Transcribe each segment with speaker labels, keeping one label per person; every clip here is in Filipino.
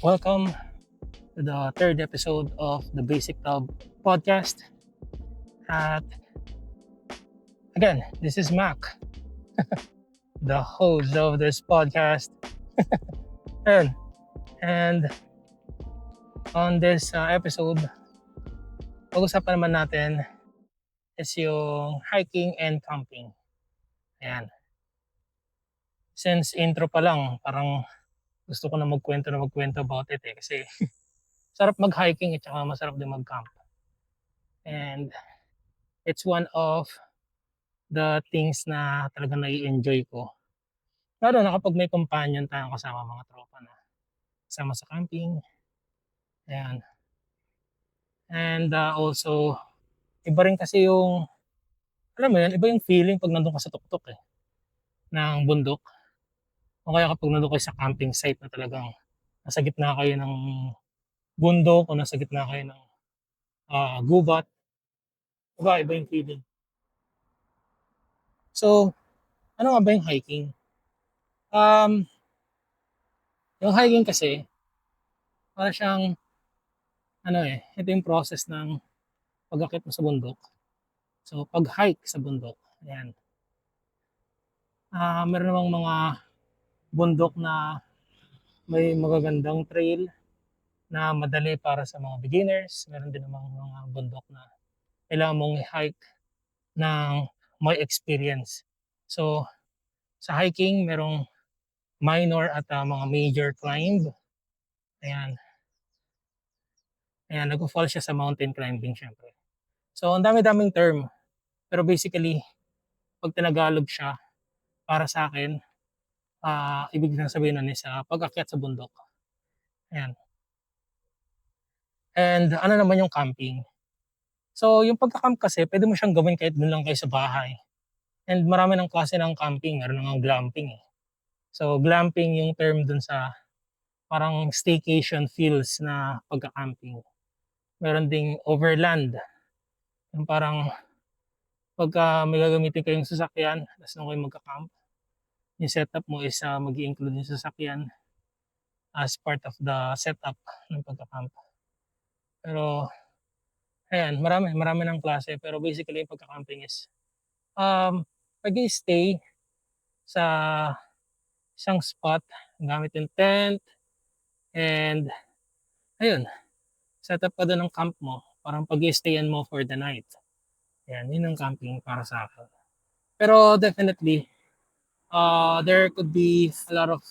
Speaker 1: Welcome to the third episode of the Basic Tub podcast. At again, this is Mac, the host of this podcast. And on this episode, pag-usapan naman natin is yung hiking and camping. Ayan. Since intro pa lang, parang gusto ko na magkwento about it kasi sarap mag-hiking at saka masarap din mag-camp. And it's one of the things na talagang nai-enjoy ko. Lalo na kapag may companion tayong kasama, mga tropa na kasama sa camping, ayan. And also, iba rin kasi yung, alam mo yun, iba yung feeling 'pag nandun ka sa tuktok, ng bundok o kaya kapag nandun kayo sa camping site na talagang nasa gitna kayo ng bundok o nasa gitna kayo ng, gubat, iba yung feeling. So, ano nga ba yung hiking? Um, yung hiking kasi, para siyang ito yung process ng pag-akyat mo sa bundok. So, pag-hike sa bundok, ayan. Meron namang mga bundok na may magagandang trail na madali para sa mga beginners. Meron din namang mga bundok na kailangan mong i-hike ng may experience. So, sa hiking, merong minor at mga major climb. Ayan. Ayan, nagpo-fall siya sa mountain climbing syempre. So, ang dami-daming term. Pero basically, pag tinagalog siya, para sa akin, ibig na sabihin nun is pag-akyat sa bundok. Ayan. And ano naman yung camping. So, yung pagka-camp kasi pwede mo siyang gawin kahit dun lang kayo sa bahay. And marami ng klase ng camping, meron ngang glamping, So, glamping yung term dun sa parang staycation feels na pagka-camping. Meron ding overland, yung parang pagka may gagamitin kayong sasakyan ta's dun kayo magka-camp, yung setup mo is mag-i-include yung sasakyan as part of the setup ng pagka-camp. Pero ayan, marami ng klase pero basically yung pagka-camping is, pag-i-stay sa isang spot gamit yung tent and ayun, setup ka dun ng camp mo, parang pag-i-stayan mo for the night. Ayan, yun ang camping para sa akin. Pero definitely, there could be a lot of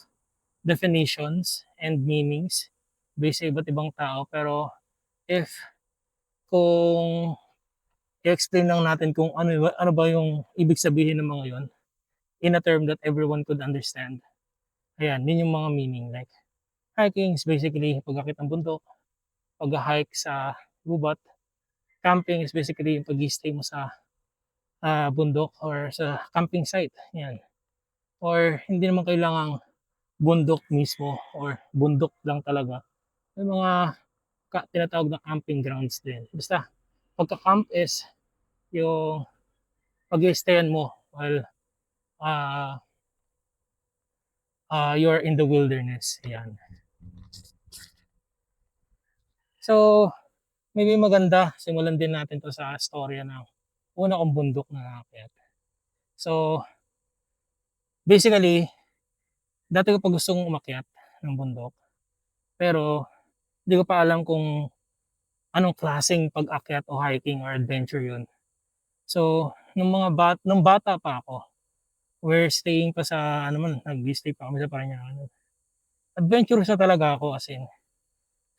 Speaker 1: definitions and meanings based sa iba't ibang tao pero if kung i-explain lang natin kung ano ba yung ibig sabihin ng mga yun, in a term that everyone could understand. Ayan, yun yung mga meaning. Like, hiking is basically pag-akit ng bundok, pag-hike sa gubat. Camping is basically yung pag-stay mo sa bundok or sa camping site. Yan. Or hindi naman kailangang bundok mismo or bundok lang talaga. May mga tinatawag na camping grounds din. Basta, pagka-camp is yung pag-stayan mo while uh, you're in the wilderness. Yan. So, maybe maganda, simulan din natin 'to sa storya ng una kong bundok na naakyat. So, basically, dati ko pa gustong umakyat ng bundok, pero hindi ko pa alam kung anong klaseng pag-akyat o hiking or adventure 'yun. So, nung bata pa ako, we're staying pa sa nag-i-stay pa kami sa Parañaque. Adventurous na talaga ako as in.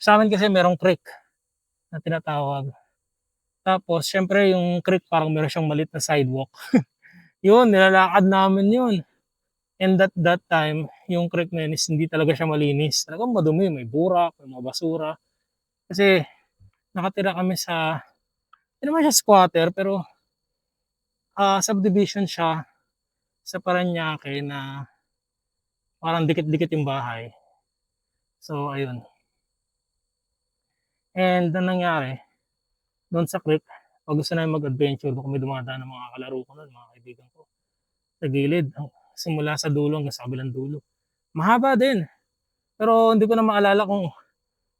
Speaker 1: Sa'min kasi merong creek na tinatawag. Tapos siyempre yung creek parang meron siyang maliit na sidewalk. Yun, nilalakad namin yun. And that time, yung creek na yun is hindi talaga siya malinis. Talagang madumi, may burak, may mga basura. Kasi nakatira kami sa, hindi naman siya squatter, pero subdivision siya sa Parañaque na parang dikit-dikit yung bahay. So, ayun. And ang nangyari, doon sa creek, pag gusto namin mag-adventure, doon kami dumadaan ng mga kalaro ko nun, mga kaibigan ko. Sa gilid, simula sa dulo hanggang sa kabilang dulo. Mahaba din. Pero hindi ko na maalala kung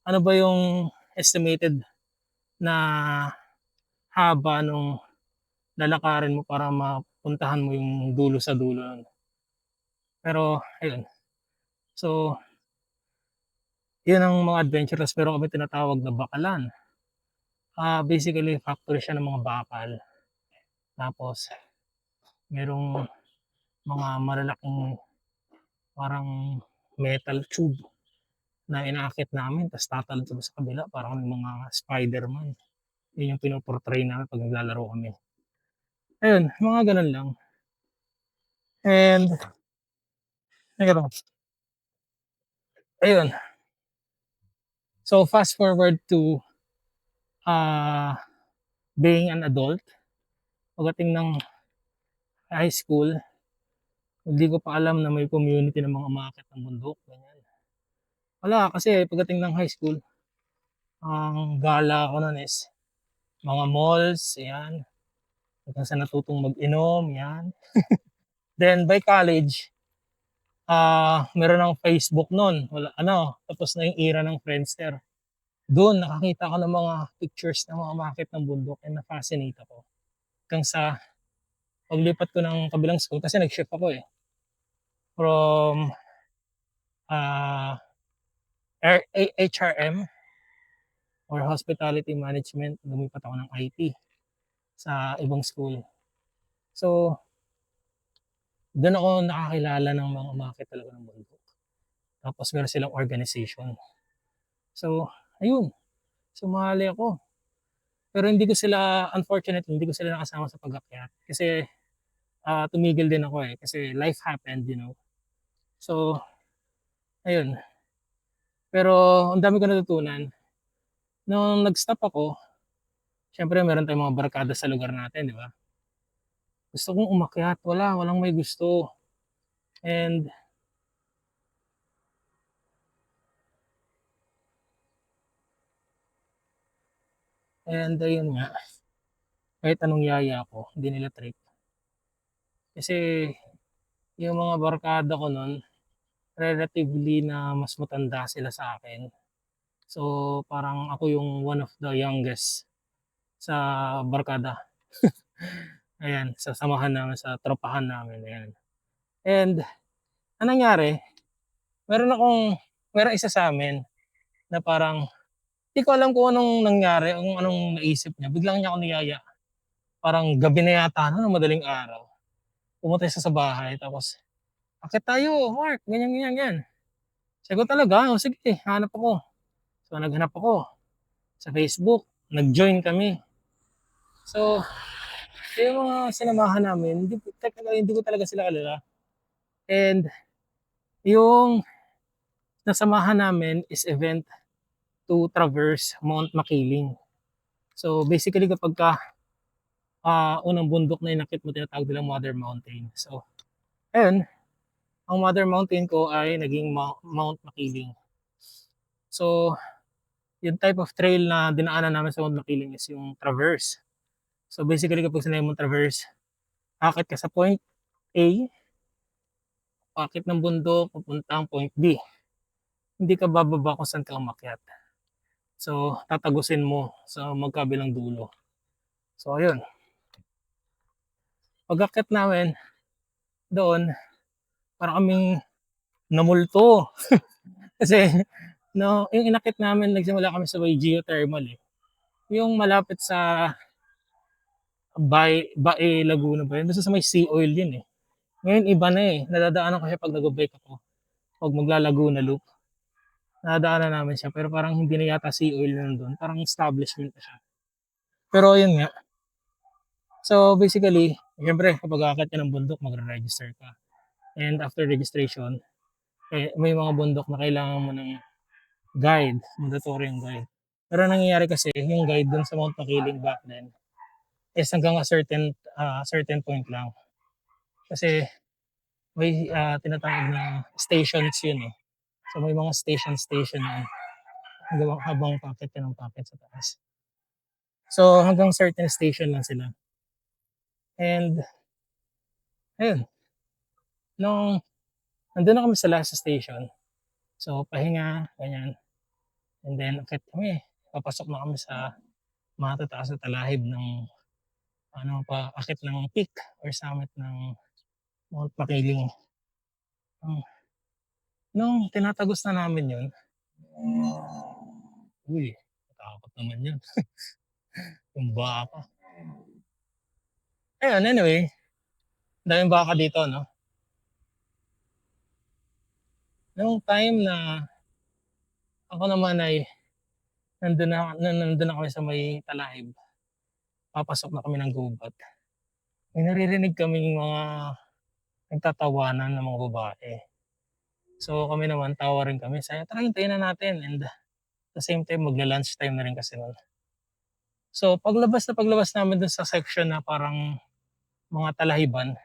Speaker 1: ano ba yung estimated na haba nung lalakarin mo para mapuntahan mo yung dulo sa dulo nun. Pero ayun, so yun ang mga adventurous pero kami tinatawag na bakalan. Basically factory siya ng mga bakal, tapos merong mga malalaking parang metal tube na inaakit namin ta's tatalon sa kabila para kaming mga Spiderman. Yun yung pino-portray namin 'pag naglalaro kami. Ayun, mga gano'n lang. And teka lang, ayun. So fast forward to, ah, being an adult, pagdating ng high school, hindi ko pa alam na may community ng mga umaakyat ng bundok, ganyan. Wala, kasi pagdating ng high school, ang gala ko nun is mga malls, 'yan, hanggang sa natutong mag-inom, 'yan. Then by college, meron ng Facebook nun, wala ano, tapos na yung era ng Friendster. Dun nakakita ako ng mga pictures ng mga umaakyat ng bundok and na-fascinate ako. Hanggang sa paglipat ko ng kabilang school kasi nag-shift ako, eh, from, ah, HRM or Hospitality Management, lumipat ako ng IT sa ibang school. So, dun ako nakakilala ng mga umaakyat talaga ng bundok. Tapos meron silang organization. So, ayun, sumali ako. Pero hindi ko sila, unfortunately, hindi ko sila nakasama sa pag-akyat kasi, tumigil din ako, eh, kasi life happened, you know. So, ayun. Pero ang dami ko natutunan. Nung nag-stop ako, siyempre meron tayong mga barkada sa lugar natin, 'di ba? Gusto kong umakyat, walang may gusto. And ayun nga, kahit anong yaya ko, hindi nila trip. Kasi yung mga barkada ko nun, relatively na mas matanda sila sa akin. So, parang ako yung one of the youngest sa barkada. Ayan, sa samahan namin, sa tropahan namin, ayan. And anong nangyari, meron akong merong isa sa'min na parang di ko alam kung anong nangyari, kung anong naisip niya, biglang niya ako niyaya. Parang gabi na yata nun o madaling araw. Pumunta siya sa bahay tapos, "Akyat tayo, Mark," ganyan, ganyan, ganyan. Sabi ko, "Talaga? O sige, hanap ako." So, naghanap ako sa Facebook, nag-join kami. So, yung mga sinamahan namin, hindi ko talaga sila kilala. And yung nasamahan namin is event to traverse Mount Makiling. So, basically kapagka, unang bundok na inakyat mo tinatawag nilang Mother Mountain. So, ayun, ang Mother Mountain ko ay naging Mount Makiling. So, yung type of trail na dinaanan namin sa Mount Makiling is yung traverse. So, basically kapag sinabi mong traverse, akit ka sa point A, akit ng bundok papuntang point B. Hindi ka bababa kung saan ka umakyat. So, tatagusin mo sa magkabilang dulo. So, ayun. Pag-akyat namin doon, para kaming namulto. Kasi, no, yung inakyat namin, nagsimula kami sa may geothermal, eh. Yung malapit sa Bae, Laguna ba yun? Basta sa may sea oil yun, eh. Ngayon iba na, eh. Nadadaanan ko siya 'pag nagba-bike ako, 'pag magla-Laguna Loop. Nadadaanan namin siya pero parang hindi na yata sea oil na nandun, parang establishment na siya. Pero ayun nga, so basically, siyempre kapag aakyat ka ng bundok magre-register ka. And after registration, eh, may mga bundok na kailangan mo ng guide, mandatory yung guide. Pero ang nangyayari kasi yung guide dun sa Mount Makiling back then is hanggang a certain point lang. Kasi may, tinatawag na stations yun, eh. So may mga station yun habang paakyat ka ng paakyat sa taas. So hanggang certain station lang sila. And ayun, nung nandun na kami sa last station, so pahinga, ganyan. and then akit kami, papasok na kami sa matataas na talahib ng paakyat ng peak or summit ng Mount Makiling. Hmm, nung tinatagos na namin yun, uy, natakot naman yun, yung baka. Ayun, anyway, daming baka dito 'no. Nung time na ako naman ay nandun na kami sa may talahib, papasok na kami ng gubat, may naririnig kaming mga nagtatawanan na mga babae. So, kami naman tawa rin kami, sabi, "Tara hintayin na natin," and the same time magla-lunch time na rin kasi nun. So, paglabas na paglabas namin dun sa section na parang mga talahiban,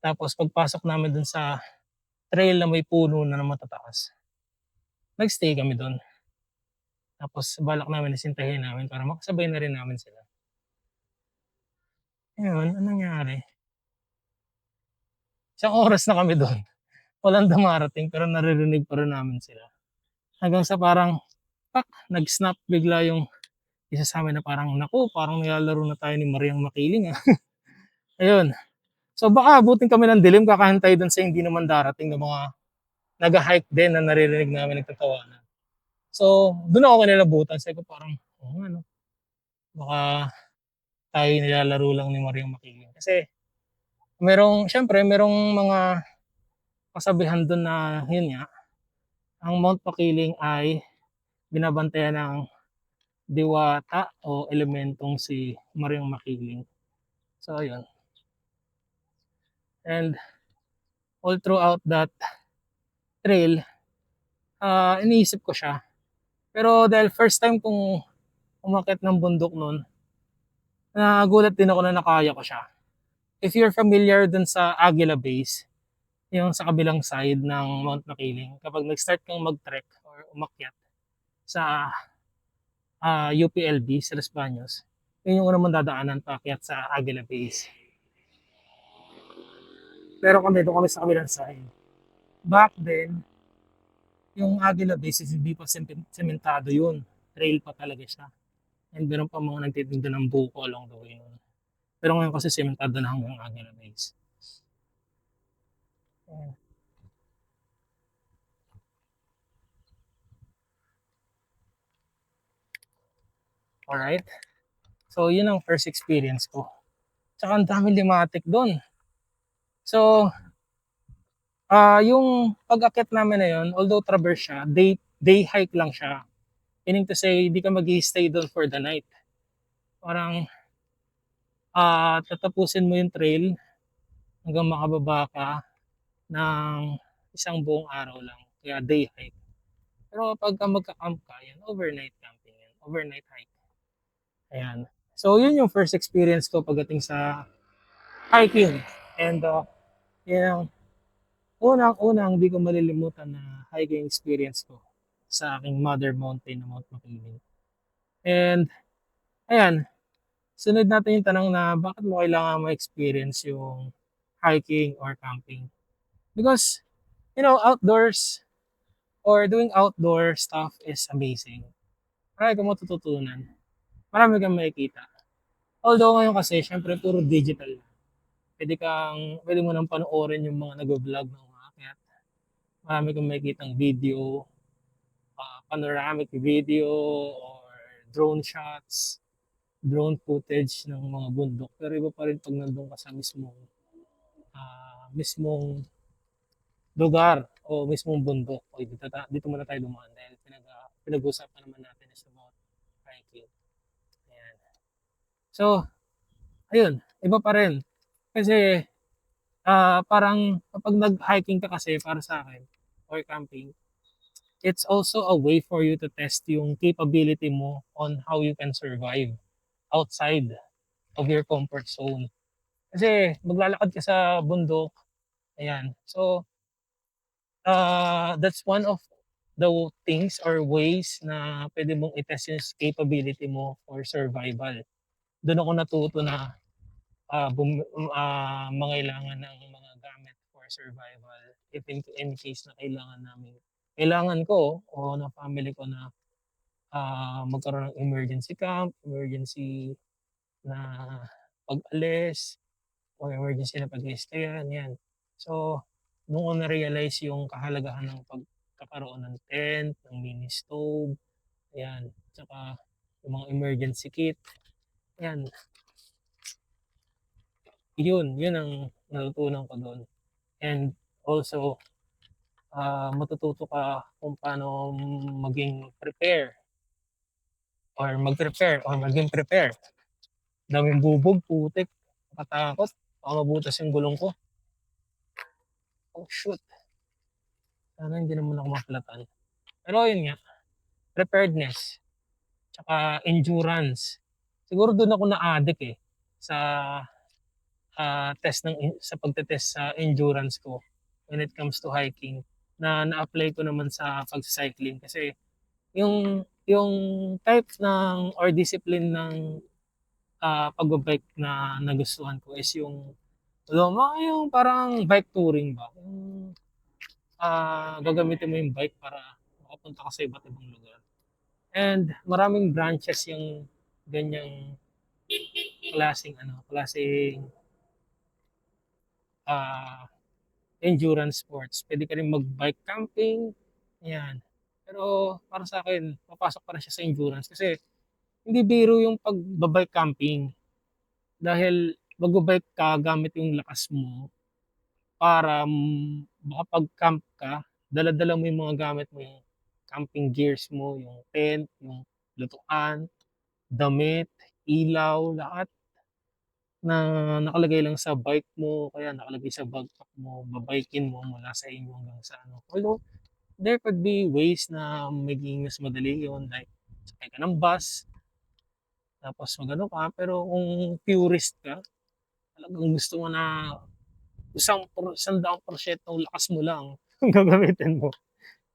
Speaker 1: tapos pagpasok namin dun sa trail na may puno na matataas, nag-stay kami dun. Tapos balak namin is hintayin namin para makasabay na rin namin sila. Ngayon, anong nangyari, isang oras na kami dun, walang dumarating pero naririnig pa rin namin sila. Hanggang sa parang, nag-snap bigla yung isa sa'min na parang, "Naku, parang nilalaro na tayo ni Mariang Makiling, ah." Ayun, so baka abutin kami ng dilim kakahantay dun sa hindi naman darating na mga nagha-hike din na naririnig namin nagtatawanan. So, dun ako kinilabutan, sabi ko parang, "Oo nga 'no, baka tayo nilalaro lang ni Mariang Makiling." Kasi siyempre merong mga kasabihan dun na yun nga, ang Mount Makiling ay binabantayan ng diwata o elementong si Mariang Makiling. So ayun, and all throughout that trail, iniisip ko siya. Pero dahil first time kong umakyat ng bundok nun, nagulat din ako na nakaya ko siya. If you're familiar dun sa Aguila Base, yung sa kabilang side ng Mount Makiling, kapag nag-start kang mag-trek or umakyat sa UPLB sa Los Baños, yun yung unang mong dadaanan paakyat sa Aguila Base. Pero kami, doon kami sa kabilang side. Back then, yung Aguila Base is hindi pa sementado yun. Trail pa talaga siya. And meron pa mga nagtitinda ng buko along the way nun. Pero ngayon kasi sementado na hanggang Aguila Base. Ayan. Alright. So, yun ang first experience ko. Tsaka ang daming limatic doon. So, yung pag-akyat namin na yun, although traverse siya, day hike lang siya. Meaning to say, hindi ka mag-stay doon for the night. Parang tatapusin mo yung trail hanggang makababa ka ng isang buong araw lang. Kaya day hike. Pero pagka magka-camp ka, yan, overnight camping yan. Overnight hike. Ayan. So, yun yung first experience ko pagdating sa hiking. And yun ang unang-unang hindi ko malilimutan na hiking experience ko sa aking mother mountain na Mount Makiling. And ayan, sunod natin yung tanong na bakit mo kailangan ma-experience yung hiking or camping? Because, outdoors or doing outdoor stuff is amazing. Marami kang matututunan. Marami kang makikita. Although ngayon kasi, syempre, puro digital na. Pwede mo nang panoorin yung mga nag-vlog ng umakyat. Marami kang makikitang video, panoramic video, or drone shots, drone footage ng mga bundok. Pero iba pa rin pag nandun ka sa mismong lugar o mismong bundok. O dito muna tayo dumaan dahil pinag-usapan naman natin is about hiking. Ayan. So, ayun, iba pa rin. Kasi parang kapag nag-hiking ka kasi para sa akin or camping, it's also a way for you to test yung capability mo on how you can survive outside of your comfort zone. Kasi maglalakad ka sa bundok, ayan. So, that's one of the things or ways na pwede mong i-test yung capability mo for survival. Doon ako natuto na mangailangan ng mga gamit for survival if in case na kailangan namin kailangan ko o ng family ko na, magkaroon ng emergency camp, emergency na pag-alis o emergency na pag-i-stayan, 'yan. So, do'n ko na-realize yung kahalagahan ng pagkakaroon ng tent, ng mini stove, 'yan, tsaka yung mga emergency kit, 'yan. 'Yun ang natutunan ko do'n, and also, matututo ka kung paano maging prepare or maging prepare. Daming bubog, putik, nakatakot, baka mabutas yung gulong ko. Oh, shoot, sana hindi naman ako maflatan. Pero ayun nga, preparedness, tsaka endurance. Siguro dun ako na-addict, sa, test ng sa pagte-test sa endurance ko when it comes to hiking, na na-apply ko naman sa pagsa-cycling kasi yung type ng or discipline ng, pagba-bike na nagustuhan ko is yung yung parang bike touring ba, yung, gagamitin mo yung bike para makapunta ka sa iba't ibang lugar. And maraming branches yung ganyang klaseng, ah, endurance sports. Puwede ka rin mag-bike camping, 'yan. Pero para sa'kin papasok pa rin siya sa endurance kasi hindi biro yung pagba-bike camping dahil magba-bike ka gamit yung lakas mo para, makapag-camp ka, dala-dala mo yung mga gamit mo, yung camping gears mo, yung tent, yung lutuan, damit, ilaw, lahat na nakalagay lang sa bike mo o kaya nakalagay sa backpack mo, ba-bikein mo mula sa inyo hanggang sa ano. Although, there could be ways na maging mas madali yun, like sakay ka ng bus, tapos mag-ano ka, pero kung purist ka, talagang gusto mo na 100% lakas mo lang ang gagamitin mo.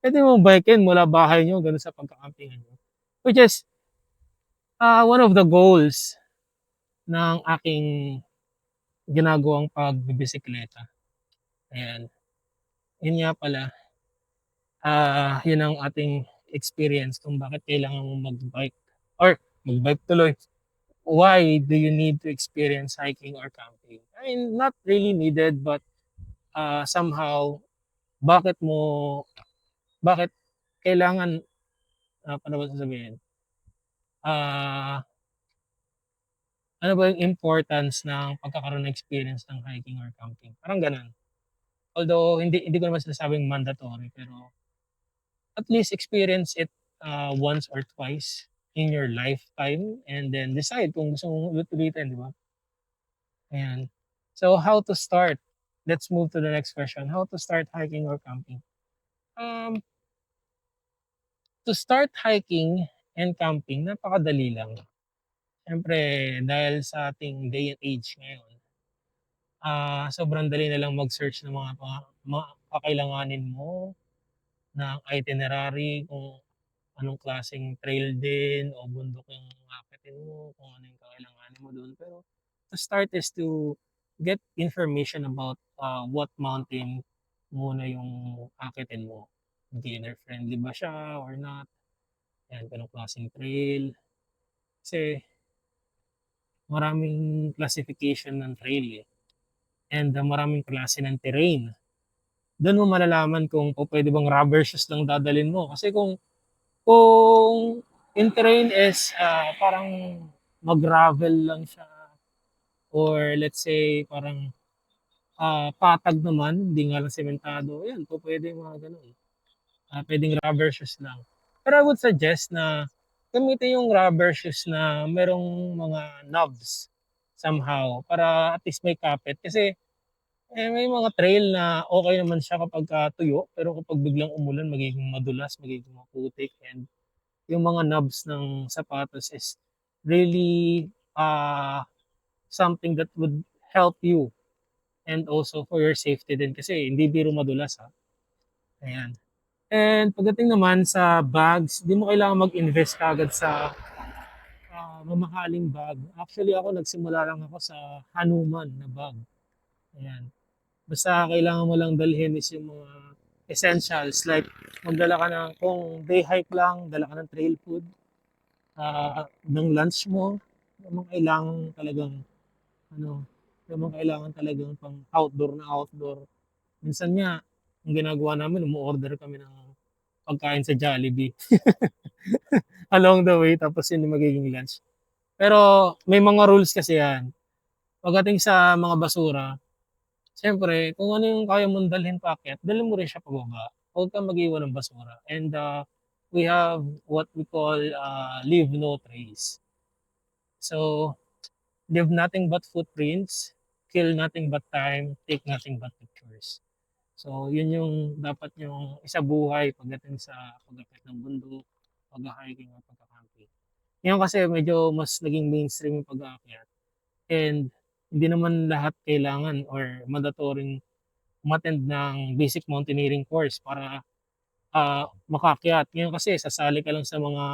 Speaker 1: Puwede mong bikein mula bahay niyo hanggang sa pagka-campingan niyo. Which is, one of the goals ng aking ginagawang pagbibisikleta, ayan. Yun nga pala, yun ang ating experience kung bakit kailangan mong mag-bike or mag-bike tuloy. Why do you need to experience hiking or camping? I mean, not really needed but, somehow bakit mo bakit kailangan, paano ba sasabihin? Ah, ano ba yung importance ng pagkakaroon ng experience ng hiking or camping, parang gano'n. Although hindi ko naman sinasabing mandatory, pero at least experience it, once or twice in your lifetime and then decide kung gusto mong ulit-ulitin, 'di ba? Ayan. So, how to start? Let's move to the next question. How to start hiking or camping? Um, to start hiking and camping, napakadali lang. Siyempre dahil sa ating day and age ngayon, sobrang dali na lang mag-search ng mga kakailanganin mo ng itinerary, kung anong klaseng trail din o bundok yung aakyatin mo, kung ano yung kakailanganin mo dun. Pero to start is to get information about, what mountain muna yung aakyatin mo. Beginner friendly ba siya or not, yan, kung anong klaseng trail. Kasi maraming classification ng trail, and, maraming klase ng terrain. Dun mo malalaman kung pupuwede bang rubber shoes lang dadalhin mo. Kasi kung yung terrain is, parang mag-gravel lang siya or let's say parang, patag naman, hindi nga lang sementado, ayan pupuwede yung mga gano'n. Puwedeng rubber shoes lang. Pero I would suggest na gamitin yung rubber shoes na merong mga knobs somehow para at least may kapit kasi, may mga trail na okey naman siya kapagka tuyo, pero kapag biglang umulan magiging madulas, magiging maputik, and yung mga knobs ng sapatos is really, something that would help you and also for your safety din kasi hindi biro madulas, ayan. And pagdating naman sa bags, di mo kailangan mag-invest kaagad sa, mamahaling bag. Actually ako nagsimula lang ako sa Hanuman na bag, ayan. Basta kailangan mo lang dalhin is yung mga essentials like magdala ka ng, kung day hike lang, dala ka ng trail food, ng lunch mo, yung mga kailangan talagang ano, yung mga kailangan talagang pang outdoor na outdoor. Minsan nga, ang ginagawa namin, umu-order kami ng pagkain sa Jollibee along the way, tapos yun yung magiging lunch. Pero may mga rules kasi yan. Pagdating sa mga basura, siyempre, kung ano yung kaya mong dalhin paakyat, dalhin mo rin siya pababa. Huwag kang mag-iwan ng basura. And we have what we call leave no trace. So, leave nothing but footprints, kill nothing but time, take nothing but pictures. So, yun yung dapat yung isabuhay pagdating sa pag-akyat ng bundok, pag-hiking or pagka-camping. Ngayon kasi medyo mas naging mainstream yung pag-aakyat, and hindi naman lahat kailangan or mandatory umattend ng basic mountaineering course para makakyat. Ngayon kasi sasali ka lang sa mga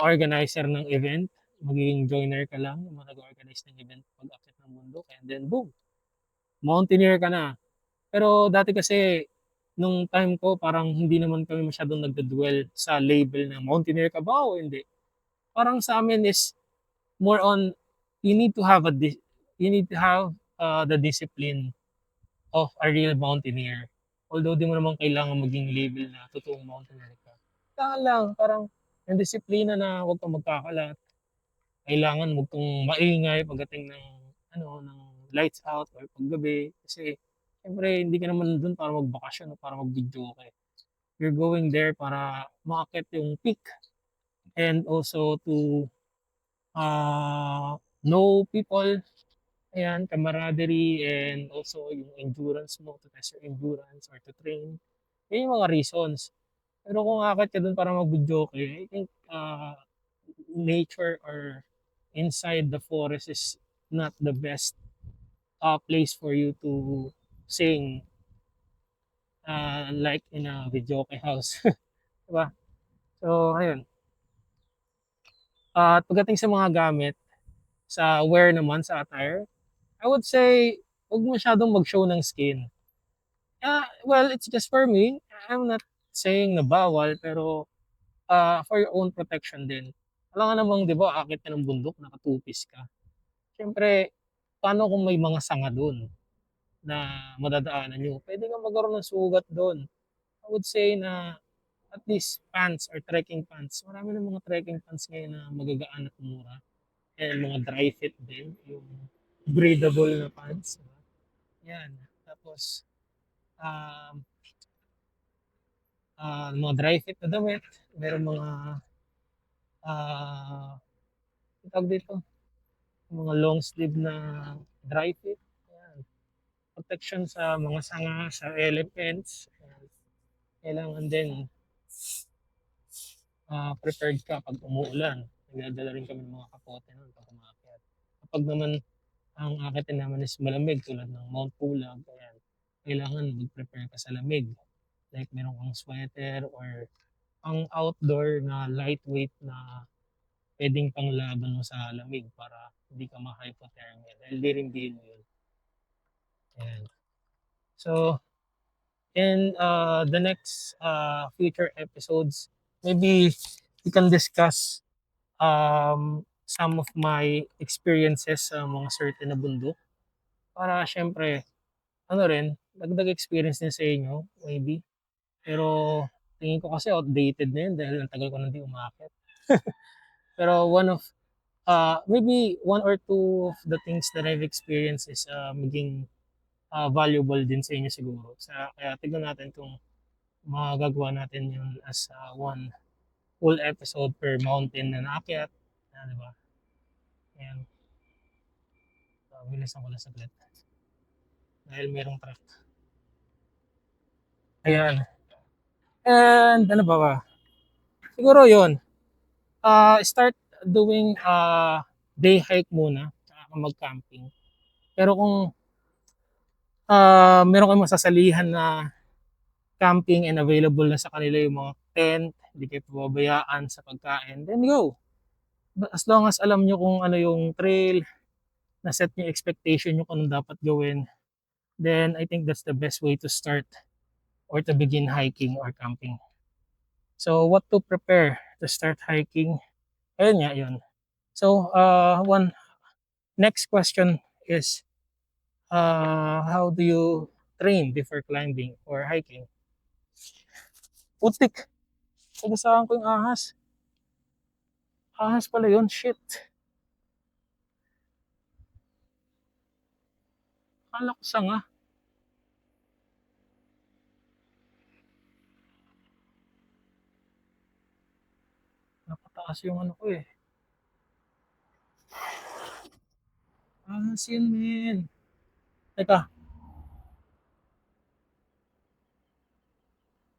Speaker 1: organizer ng event, magiging joiner ka lang, yung mga nag-organize ng event pag-akyat ng bundok, and then boom, mountaineer ka na. Pero dati kasi, nung time ko, parang hindi naman kami masyadong nagdadwell sa label na mountaineer ka ba o hindi. Parang sa amin is more on, you need to have you need to have the discipline of a real mountaineer. Although di mo naman kailangan maging label na totoong mountaineer ka. Kailangan lang, parang yung disiplina na huwag kang magkakalat. Kailangan huwag kang maingay pagdating ng, ng lights out or paggabi. Kasi, siyempre, hindi ka naman dun para magbakasyon o para mag-video ka. You're going there para makakit yung peak and also to know people. Ayan, camaraderie, and also yung endurance mo, to test your endurance or to train. Yan yung mga reasons. Pero kung akit ka dun para mag-video, I think nature or inside the forest is not the best place for you to sing like in a video house. Diba? So, ayun. At pagdating sa mga gamit, sa wear naman, sa attire, I would say, huwag masyadong mag-show ng skin. Well, it's just for me. I'm not saying na bawal, pero for your own protection din. Alam nga namang, di ba, akit ka ng bundok, nakatupis ka. Siyempre, paano kung may mga sanga doon na madadaanan nyo? Pwede kang magkaroon ng sugat doon. I would say na at least pants or trekking pants. Marami ng mga trekking pants ngayon na magagaan at mura. And mga dry fit din, yung breathable na pants. Diba? Yan. Tapos, um, mga dry fit na damit. Meron mga, tawag dito, mga long sleeve na dry fit. Yan. Protection sa mga sanga, sa elements. Yan. Kailangan din prepared ka pag umuulan. Nagdadala rin kami ng mga kapote nun pag umakyat. Kapag naman ang akitin naman is malamig tulad ng Mount Pulag, ayan, kailangan mag-prepare ka sa lamig. Like meron kang sweater or ang outdoor na lightweight na pwedeng panglaban mo sa lamig para hindi ka ma-hypothermia. Dahil di rin din yun. Ayan. So, in the next future episodes, maybe we can discuss some of my experiences sa mga certain na bundok. Para syempre, ano rin, dagdag experience din sa inyo, maybe. Pero tingin ko kasi outdated na yun dahil ang tagal ko na hindi umakyat. Pero maybe one or two of the things that I've experienced is maging valuable din sa inyo siguro. Kaya tignan natin kung magagawa natin yun as one full episode per mountain na naakyat. Diba? Ayan. Bilisan ko lang saglit. Dahil merong truck. Ayan. And ano ba? Siguro yun. Start doing day hike muna. Tsaka mag-camping. Pero kung meron kayong masasalihan na camping and available na sa kanila yung mga tent, hindi kayo pababayaan sa pagkain, then go. As long as alam nyo kung ano yung trail, na set nyo expectation nyo kung anong dapat gawin, then I think that's the best way to start or to begin hiking or camping. So what to prepare to start hiking? Ayun nga yun. So one next question is how do you train before climbing or hiking? Putik, sagasaan ko yung ahas. Ahas pala yun, shit. Kala ko sanga. Napataas yung ano ko eh. Ahas yun, men. Teka,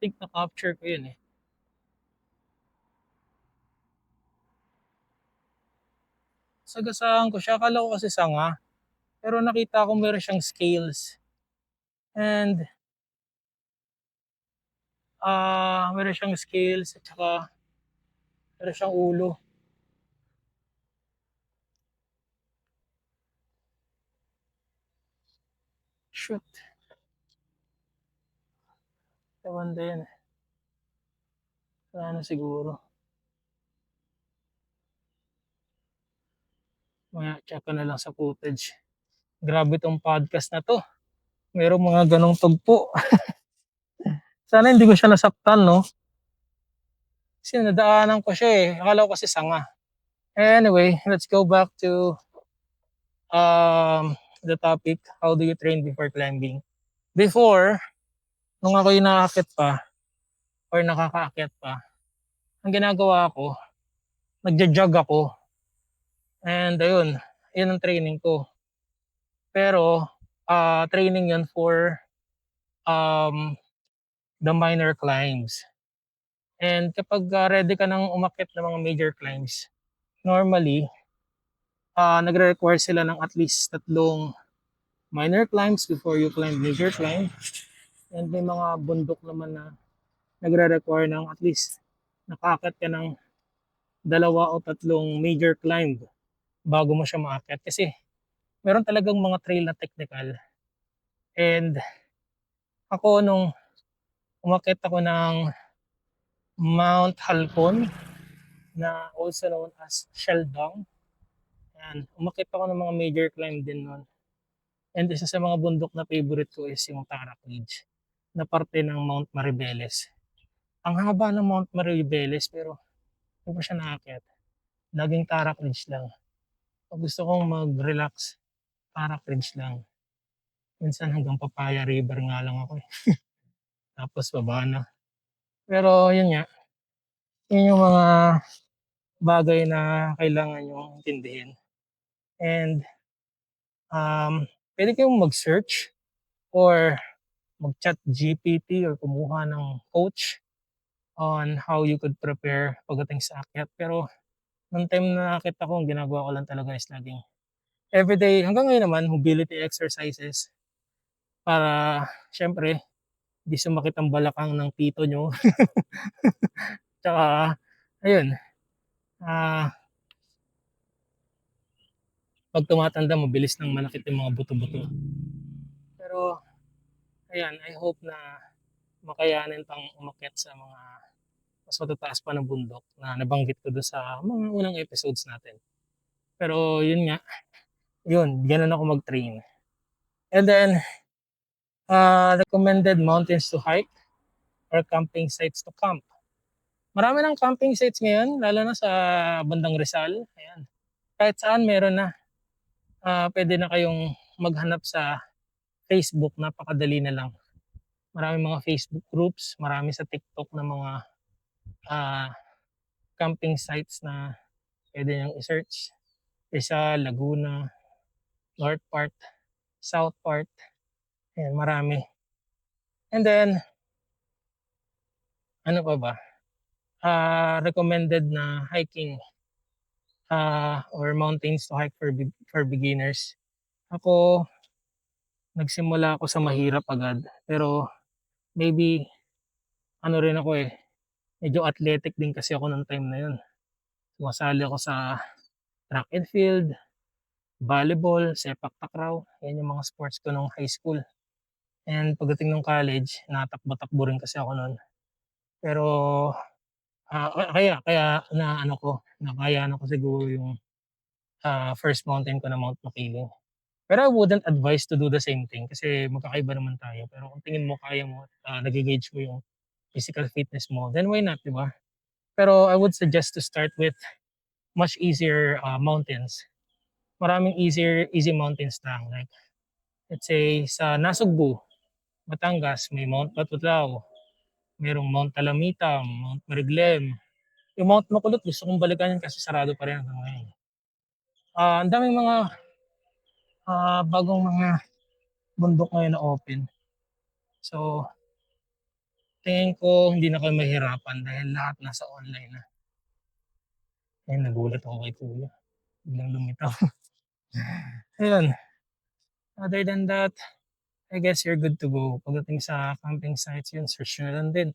Speaker 1: think na-capture ko yun eh. Sagasaan ko siya, akala ko kasi sanga. Pero nakita ko meron siyang scales. And meron siyang scales at saka meron siyang ulo. Shoot, ewan din. Sana siguro. Maya check ko na lang sa footage. Grabe tong podcast na to. Merong mga ganong tugpo. Sana hindi ko siya nasaktan, no? Kasi nadaanan ko siya eh. Akala ko kasi sanga. Anyway, let's go back to the topic. How do you train before climbing? Before, nung ako yung nakakit pa or nakakaakyat pa, ang ginagawa ko, nagja-jog ako. And ayun, yun ang training ko. Pero, training yun for um, the minor climbs. And kapag ready ka nang umakyat ng mga major climbs, normally, nagre-require sila ng at least tatlong minor climbs before you climb major climb. And may mga bundok naman na nagre-require ng at least nakakit ka ng dalawa o tatlong major climb bago mo siya maakyat. Kasi meron talagang mga trail na technical. And ako nung umakyat ako ng Mount Halcon na also known as Sheldon. Yan, umakyat ako ng mga major climb din nun. And isa sa mga bundok na favorite ko is yung Tarak Ridge na parte ng Mount Maribeles. Ang haba ng Mount Maribeles pero hindi ko siya naakyat. Laging Tarak Ridge lang. Pag gusto kong mag-relax, Tarak Ridge lang. Minsan hanggang Papaya River nga lang ako eh. Tapos baba na. Pero yun nga, yun yung mga bagay na kailangan yung intindihin. And pwede kayong mag-search or mag-chat GPT or kumuha ng coach on how you could prepare pagdating sa akyat. Pero nung time na nakita ko, ang ginagawa ko lang talaga is laging everyday, hanggang ngayon naman, mobility exercises para syempre di sumakit ang balakang ng tito nyo. Tsaka, ayun, ah, pag tumatanda, mabilis nang manakit yung mga buto-buto. Pero, ayan, I hope na makayanin pang umakyat sa mga mas matataas pa ng bundok na nabanggit ko doon sa mga unang episodes natin. Pero yun nga, yun, ganun ako mag-train. And then, recommended mountains to hike or camping sites to camp. Marami ng camping sites ngayon, lalo na sa bandang Rizal. Ayan. Kahit saan meron na. Pwede na kayong maghanap sa Facebook, napakadali na lang. Marami mga Facebook groups, marami sa TikTok na mga ah, camping sites na pwede niyong i-search. Rizal, Laguna, North Part, South Part. Ayan, marami. And then, ano pa ba? Recommended na hiking or mountains to hike for beginners. Ako, nagsimula ako sa mahirap agad. Pero maybe, ano rin ako eh, medyo athletic din kasi ako ng time na yun. Sumasali ako sa track and field, volleyball, sepak takraw. Yan yung mga sports ko nung high school. And pagdating nung college, natakbo-takbo rin kasi ako nun. Pero, kaya kaya naano ko, nakayanan ko siguro yung, first mountain ko na Mount Makiling. Pero I wouldn't advise to do the same thing kasi magkakaiba naman tayo. Pero kung tingin mo kaya mo, nage-gauge mo yung physical fitness mo, then why not, 'di ba? Pero I would suggest to start with much easier, mountains. Maraming easy mountains lang, like let's say sa Nasugbu, Batangas, may Mount Batutlao, merong Mount Talamitang, Mount Mariglem. Yung Mount Makulot gusto kong balikan yun kasi sarado pa rin hanggang ngayon. Ang daming mga, bagong mga bundok ngayon na open. So, tingin ko hindi na kayo mahihirapan dahil lahat nasa online na. Ayun, nagulat ako kay kuya, biglang lumitaw. Ayun, other than that, I guess you're good to go. Pagdating sa camping sites, yun, search nyo na lang din.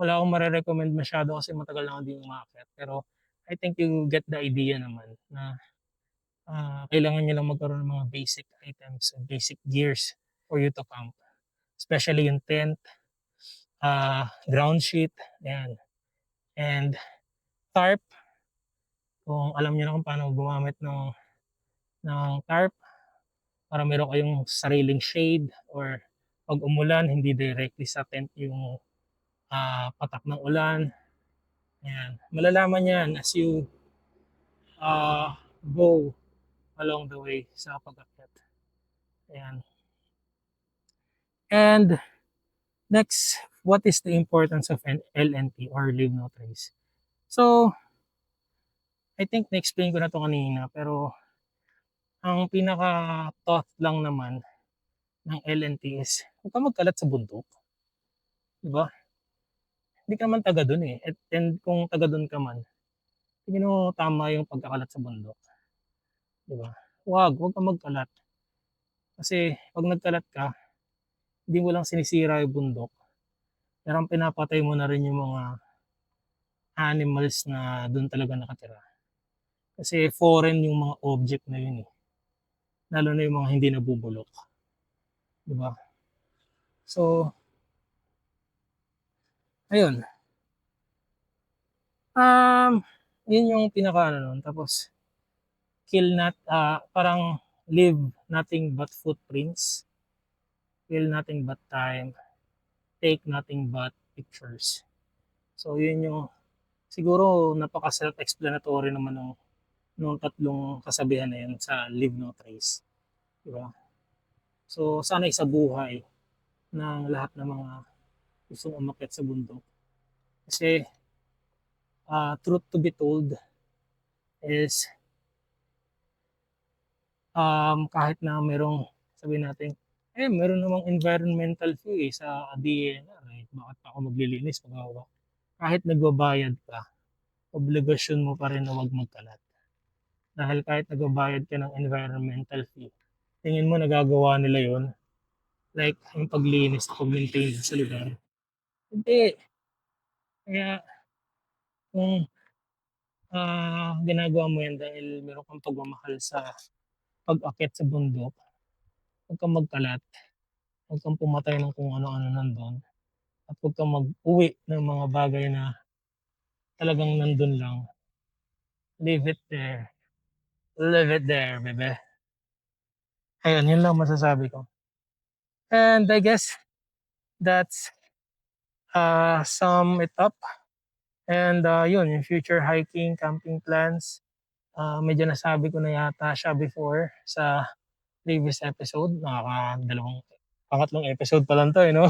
Speaker 1: Wala akong mare-recommend masyado kasi matagal na ako din umakyat. Pero I think you get the idea naman na kailangan nyo lang magkaroon ng mga basic items and basic gears for you to camp. Especially yung tent, ground sheet, yan. And tarp, kung alam niyo na kung paano gumamit ng tarp para meron kayong sariling shade or pag umulan, hindi directly sa tent yung patak ng ulan. Yan. Malalaman yan as you go along the way sa pag-akyat. Ayan. And next, what is the importance of an LNT or Leave No Trace? So, I think na-explain ko na to kanina pero ang pinaka-thought lang naman ng LNT is huwag kang magkalat sa bundok. Diba? Hindi ka naman taga dun eh. And kung taga dun ka man, tingin mo tama yung pagkakalat sa bundok. Diba? Huwag kang magkalat. Kasi pag nagkalat ka, hindi mo lang sinisira yung bundok. Pero pinapatay mo na rin yung mga animals na doon talaga nakatira. Kasi foreign yung mga object na yun eh. Lalo na yung mga hindi nabubulok. Diba? So, ayun. Um, yun yung pinaka ano nun. Tapos, parang leave nothing but footprints. Kill nothing but time. Take nothing but pictures. So, yun yung siguro napaka-self-explanatory naman ng tatlong kasabihan na yun sa Leave No Trace. Diba? So, sana'y sa buhay ng lahat ng mga gustong umakyat sa bundok. Kasi, truth to be told is, kahit na merong, sabihin natin, meron namang environmental fee sa DNR. Bakit pa ako maglilinis? Kahit nagbabayad ka, obligasyon mo pa rin na huwag magkalat. Dahil kahit nagbabayad ka ng environmental fee, tingin mo nagagawa nila yon, like yung paglinis, pag-maintain sa lugar. Hindi. Kaya kung ginagawa mo yan dahil meron kang pagmamahal sa pag-akyat sa bundok, huwag kang magkalat, huwag kang pumatay ng kung ano-ano nandun, at huwag kang mag-uwi ng mga bagay na talagang nandun lang. Leave it there. Leave it there, bebe. Ayun, yun lang masasabi ko. And I guess that's sum it up. And yun, yung future hiking, camping plans, medyo nasabi ko na yata siya before sa previous episode. Pangatlong episode pa lang to, no?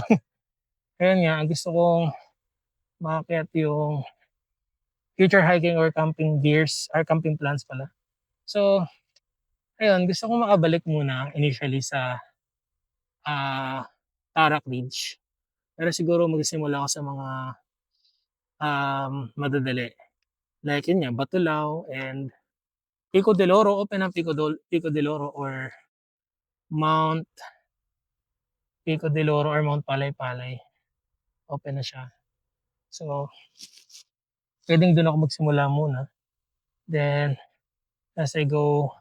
Speaker 1: Ayun nga, gusto kong maakyat yung future hiking or camping gears, or camping plans pala. So, ayun, gusto kong makabalik muna initially sa Tarak Ridge. Pero siguro magsisimula ako sa mga madadali. Like yun nga, Batulao and Pico del Oro, open ang Pico del Oro or Mount Pico del Oro or Mount Palay-Palay. Open na siya. So, pwedeng doon ako magsimula muna. Then, as I go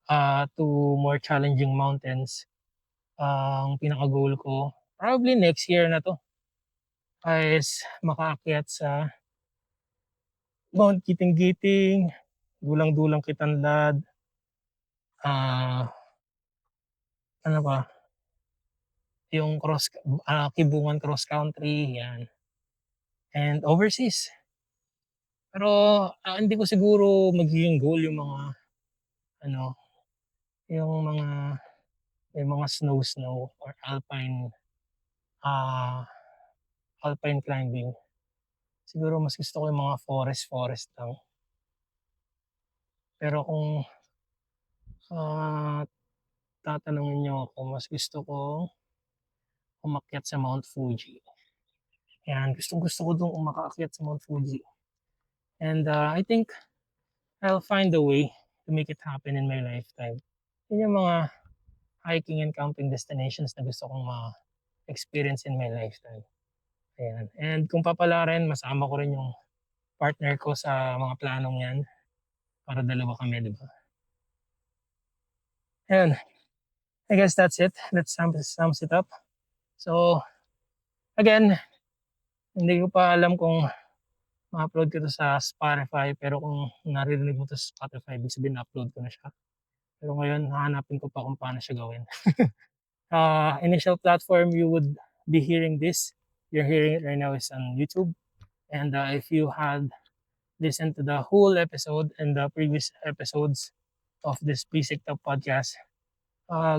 Speaker 1: to more challenging mountains, Ang pinaka-goal ko, probably next year na 'to, is makaakyat sa Mount Kiting-Giting, Dulang-Dulang Kitanlad, ah, ano ba, yung Kibungan Cross Country, 'yan, and overseas. Pero, hindi ko siguro magiging goal yung mga ano, yung mga snow or ah, alpine climbing. Siguro mas gusto ko yung mga forest lang. Pero kung, ah, tatanungin niyo ako, mas gusto ko umakyat sa Mount Fuji. 'Yan, gustong-gusto ko dun makaakyat sa Mount Fuji, and, I think I'll find a way to make it happen in my lifetime. Yun yung mga hiking and camping destinations na gusto kong ma-experience in my lifetime, ayan. And kung papalarin, masama ko rin yung partner ko sa mga planong 'yan, para dalawa kami, 'di ba? Ayun, I guess that's it. Let's sums it up. So, again, hindi ko pa alam kung ma-upload ko 'to sa Spotify, pero kung naririnig mo 'to sa Spotify, ibig sabihin na-upload ko na siya. Pero ngayon hahanapin ko pa kung paano siya gawin. Initial platform you would be hearing this, you're hearing it right now, is on YouTube. And, if you had listened to the whole episode and the previous episodes of this Basic Top podcast,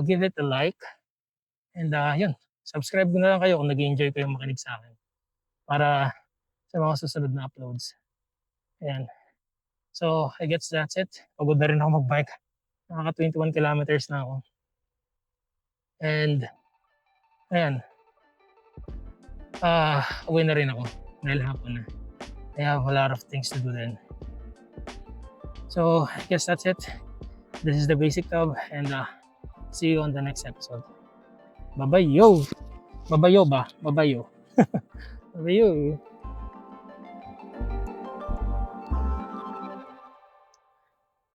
Speaker 1: give it a like, and, yun, subscribe na lang kayo kung nag-enjoy kayong makinig sa akin para sa mga susunod na uploads. Ayan. So, I guess that's it. Pagod na rin ako mag-bike. Nakaka 21 kilometers na ako. And, ayan, uwi na rin ako dahil hapon na. I have a lot of things to do then. So, I guess that's it. This is the Basic Tub, and, see you on the next episode. Bye-bye, yo! Babayo ba? Babayo. Babayo.